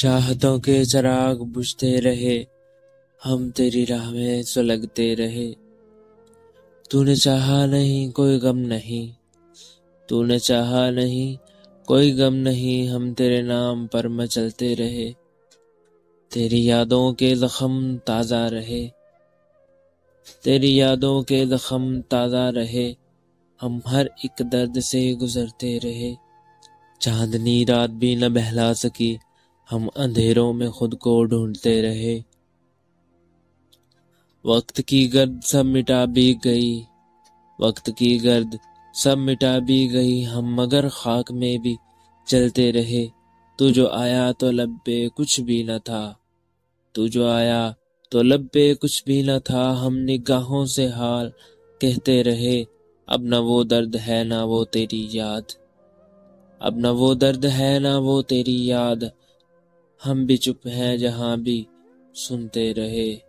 چاہتوں کے چراغ بجھتے رہے، ہم تیری راہ میں سلگتے رہے۔ تو نے چاہا نہیں کوئی غم نہیں، تو نے چاہا نہیں کوئی غم نہیں، ہم تیرے نام پر مچلتے رہے۔ تیری یادوں کے زخم تازہ رہے، تیری یادوں کے زخم تازہ رہے، ہم ہر ایک درد سے گزرتے رہے۔ چاندنی رات بھی نہ بہلا سکی، ہم اندھیروں میں خود کو ڈھونڈتے رہے۔ وقت کی گرد سب مٹا بھی گئی، وقت کی گرد سب مٹا بھی گئی، ہم مگر خاک میں بھی چلتے رہے۔ تو جو آیا تو لب پہ کچھ بھی نہ تھا، تو جو آیا تو لب پہ کچھ بھی نہ تھا، ہم نگاہوں سے حال کہتے رہے۔ اب نہ وہ درد ہے نہ وہ تیری یاد، اب نہ وہ درد ہے نہ وہ تیری یاد، ہم بھی چپ ہیں جہاں بھی سنتے رہے۔